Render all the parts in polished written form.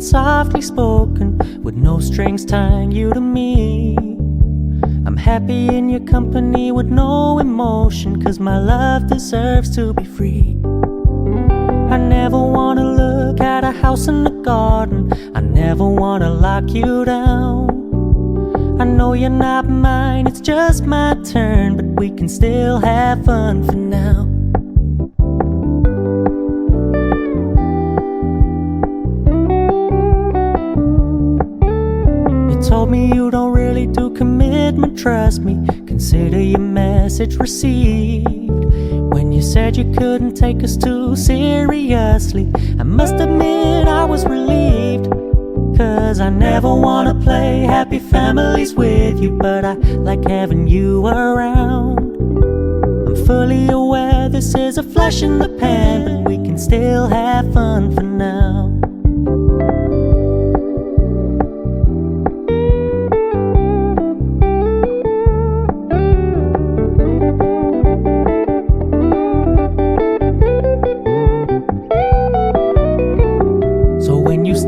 softly spoken, with no strings tying you to me. I'm happy in your company with no emotion, 'cause my love deserves to be free. I never wanna look at a house in the garden, I never wanna lock you down. I know you're not mine, it's just my turn, but we can still have fun for now. Told me you don't really do commitment, trust me, consider your message received. When you said you couldn't take us too seriously, I must admit I was relieved. 'Cause I never wanna play happy families with you, but I like having you around. I'm fully aware this is a flash in the pan, but we can still have fun for now.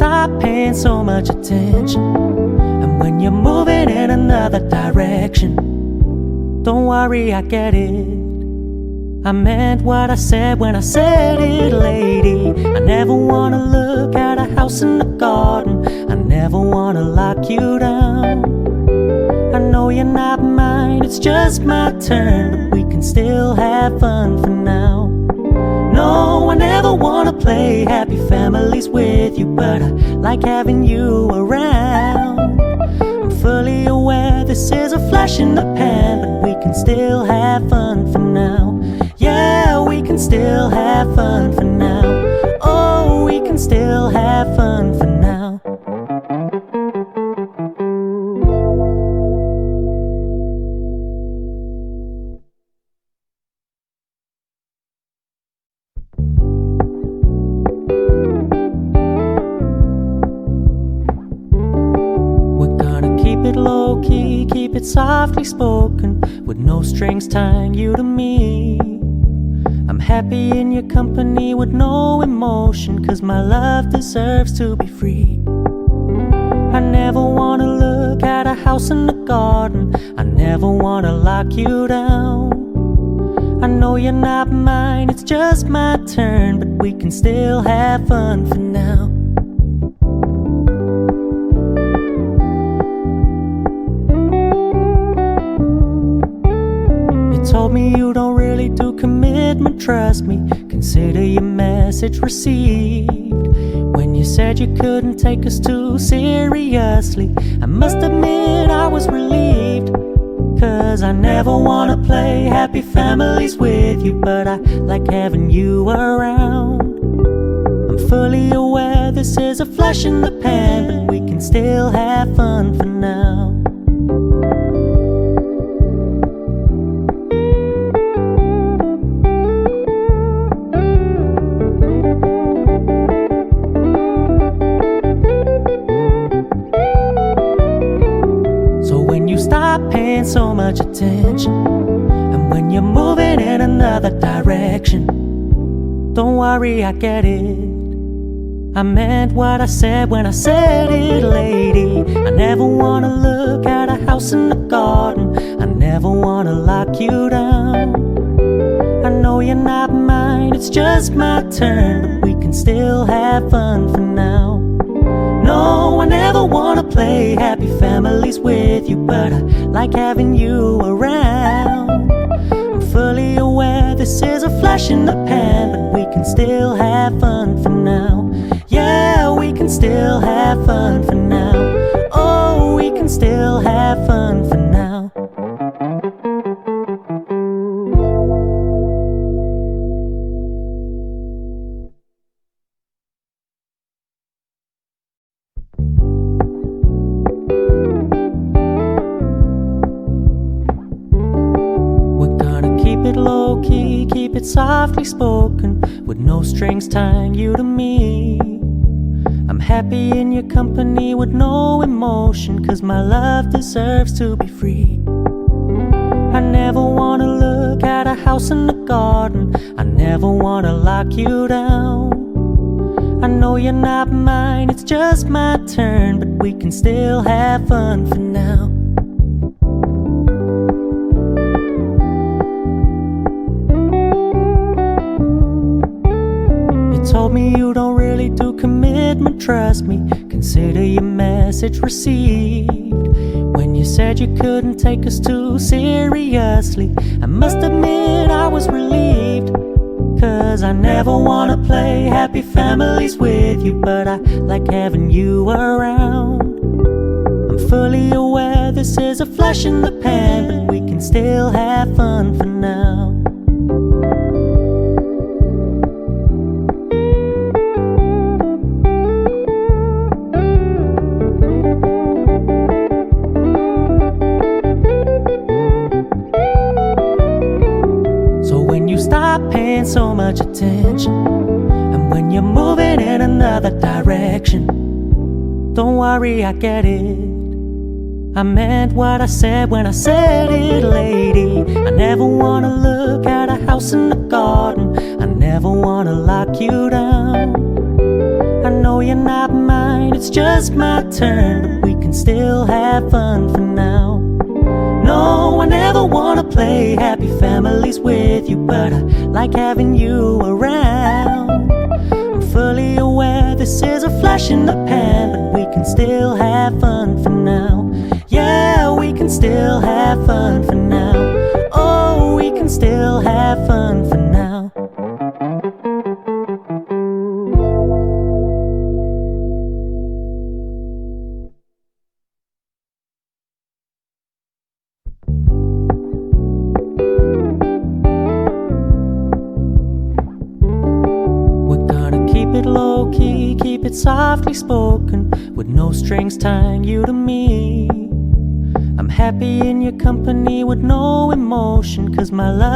Stop paying so much attention, and when you're moving in another direction, don't worry, I get it. I meant what I said when I said it, lady. I never wanna look at a house in the garden, I never wanna lock you down. I know you're not mine, it's just my turn, but we can still have fun for now. No, I never wanna play happy families with you, but I like having you around. I'm fully aware this is a flash in the pan, but we can still have fun for now. Yeah, we can still have fun for now. Oh, we can still have fun for now. Low key, keep it softly spoken, with no strings tying you to me. I'm happy in your company with no emotion, 'cause my love deserves to be free. I never wanna look at a house in the garden, I never wanna lock you down. I know you're not mine, it's just my turn, but we can still have fun for now. Told me you don't really do commitment, trust me, consider your message received. When you said you couldn't take us too seriously, I must admit I was relieved. 'Cause I never wanna play happy families with you, but I like having you around. I'm fully aware this is a flash in the pan, but we can still have fun for now. Stop paying so much attention, and when you're moving in another direction, don't worry, I get it. I meant what I said when I said it, lady. I never wanna look at a house in the garden, I never wanna lock you down. I know you're not mine, it's just my turn, but we can still have fun for now. No, I never wanna play happy families with you, but I like having you around. I'm fully aware this is a flash in the pan, but we can still have fun for now. Yeah, we can still have fun for now. Oh, we can still have fun for now. Low key, keep it softly spoken, with no strings tying you to me. I'm happy in your company with no emotion, 'cause my love deserves to be free. I never wanna look at a house in the garden, I never wanna lock you down. I know you're not mine, it's just my turn, but we can still have fun for now. You told me you don't really do commitment, trust me, consider your message received. When you said you couldn't take us too seriously, I must admit I was relieved. 'Cause I never wanna play happy families with you, but I like having you around. I'm fully aware this is a flash in the pan, but we can still have fun for now. Stop paying so much attention, and when you're moving in another direction, don't worry, I get it. I meant what I said when I said it, lady. I never wanna look at a house in the garden, I never wanna lock you down. I know you're not mine, it's just my turn, but we can still have fun for now. No, I never wanna play happy families with you, but I like having you around. I'm fully aware this is a flash in the pan, but we can still have fun for now. Yeah, we can still have fun for now. Oh, we can still have fun for now. Keep it low-key, keep it softly spoken, with no strings tying you to me. I'm happy in your company with no emotion, 'cause my love